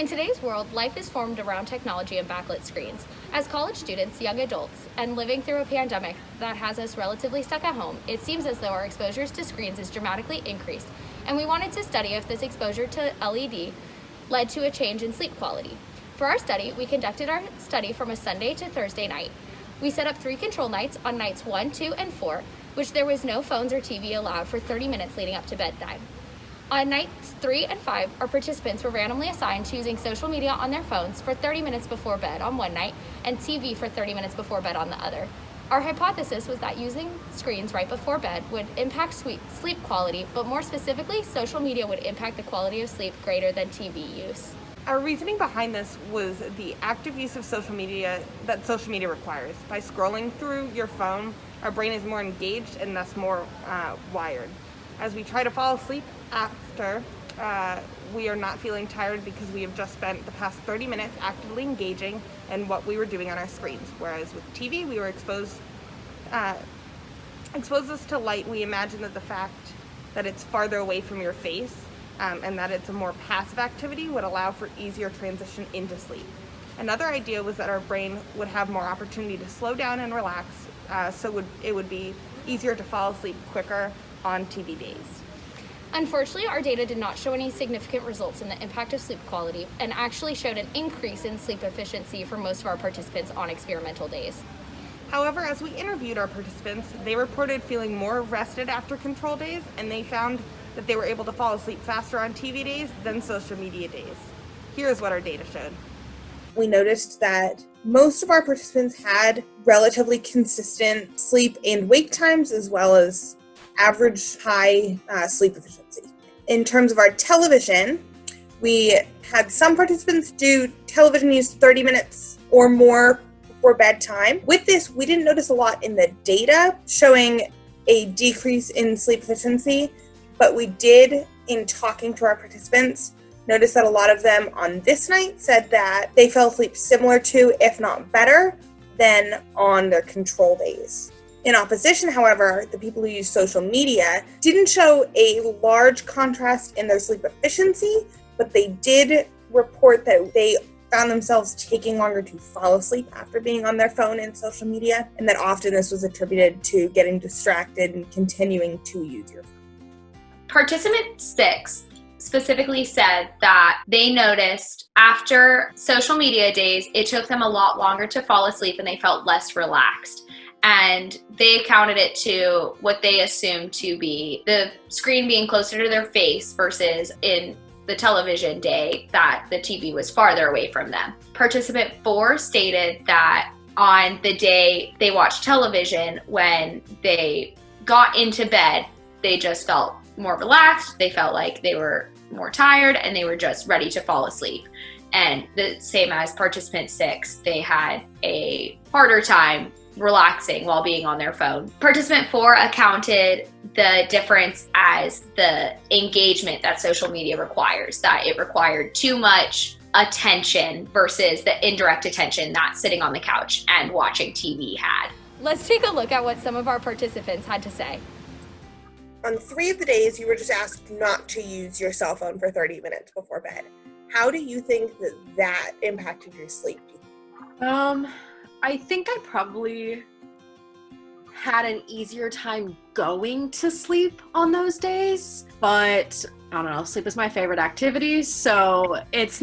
In today's world, life is formed around technology and backlit screens. As college students, young adults, and living through a pandemic that has us relatively stuck at home, it seems as though our exposures to screens is dramatically increased, and we wanted to study if this exposure to LED led to a change in sleep quality. For our study, we conducted our study from a Sunday to Thursday night. We set up 3 control nights on nights 1, 2, and 4, which there was no phones or TV allowed for 30 minutes leading up to bedtime. On nights 3 and 5, our participants were randomly assigned to using social media on their phones for 30 minutes before bed on one night and TV for 30 minutes before bed on the other. Our hypothesis was that using screens right before bed would impact sleep quality, but more specifically, social media would impact the quality of sleep greater than TV use. Our reasoning behind this was the active use of social media that social media requires. By scrolling through your phone, our brain is more engaged and thus more wired. As we try to fall asleep after, we are not feeling tired because we have just spent the past 30 minutes actively engaging in what we were doing on our screens. Whereas with TV, we were exposed us to light. We imagine that the fact that it's farther away from your face and that it's a more passive activity would allow for easier transition into sleep. Another idea was that our brain would have more opportunity to slow down and relax, so it would be easier to fall asleep quicker on TV days. Unfortunately, our data did not show any significant results in the impact of sleep quality and actually showed an increase in sleep efficiency for most of our participants on experimental days. However, as we interviewed our participants, they reported feeling more rested after control days, and they found that they were able to fall asleep faster on TV days than social media days. Here's what our data showed. We noticed that most of our participants had relatively consistent sleep and wake times, as well as average high sleep efficiency. In terms of our television, we had some participants do television use 30 minutes or more before bedtime. With this, we didn't notice a lot in the data showing a decrease in sleep efficiency, but we did, in talking to our participants, notice that a lot of them on this night said that they fell asleep similar to, if not better, than on their control days. In opposition, however, the people who use social media didn't show a large contrast in their sleep efficiency, but they did report that they found themselves taking longer to fall asleep after being on their phone and social media, and that often this was attributed to getting distracted and continuing to use your phone. Participant 6 specifically said that they noticed after social media days, it took them a lot longer to fall asleep and they felt less relaxed. And they accounted it to what they assumed to be the screen being closer to their face versus in the television day that the TV was farther away from them. Participant 4 stated that on the day they watched television, when they got into bed, they just felt more relaxed, they felt like they were more tired, and they were just ready to fall asleep. And the same as participant 6, they had a harder time relaxing while being on their phone. Participant 4 accounted the difference as the engagement that social media requires, that it required too much attention versus the indirect attention that sitting on the couch and watching TV had. Let's take a look at what some of our participants had to say. On 3 of the days, you were just asked not to use your cell phone for 30 minutes before bed. How do you think that impacted your sleep? I think I probably had an easier time going to sleep on those days, but I don't know, sleep is my favorite activity, so it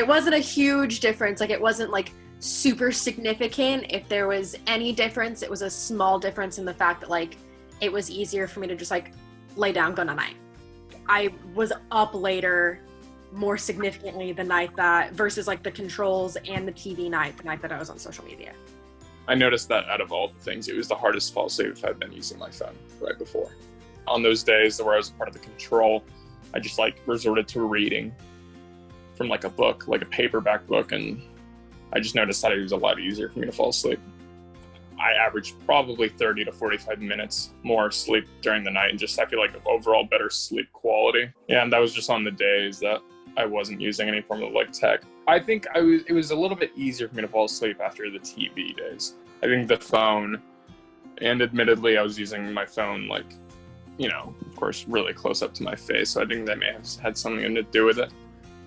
wasn't a huge difference. Like, it wasn't like super significant. If there was any difference, it was a small difference in the fact that like it was easier for me to just like lay down, go night. I was up later more significantly the night that versus like the controls and the TV night, the night that I was on social media. I noticed that out of all the things, it was the hardest to fall asleep if I'd been using my phone right before. On those days where I was part of the control, I just like resorted to reading from like a book, like a paperback book, and I just noticed that it was a lot easier for me to fall asleep. I averaged probably 30 to 45 minutes more sleep during the night, and just I feel like overall better sleep quality. Yeah, and that was just on the days that I wasn't using any form of like tech. I think it was a little bit easier for me to fall asleep after the TV days. I think the phone, and admittedly I was using my phone like, you know, of course, really close up to my face. So I think that may have had something to do with it.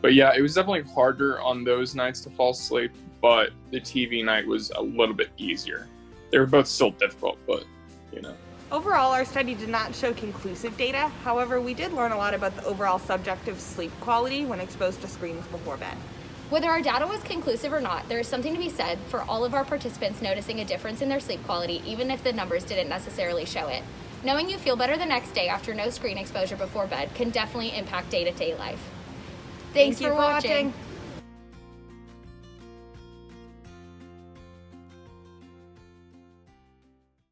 But yeah, it was definitely harder on those nights to fall asleep, but the TV night was a little bit easier. They were both still difficult, but you know. Overall, our study did not show conclusive data. However, we did learn a lot about the overall subjective sleep quality when exposed to screens before bed. Whether our data was conclusive or not, there is something to be said for all of our participants noticing a difference in their sleep quality, even if the numbers didn't necessarily show it. Knowing you feel better the next day after no screen exposure before bed can definitely impact day-to-day life. Thanks for watching.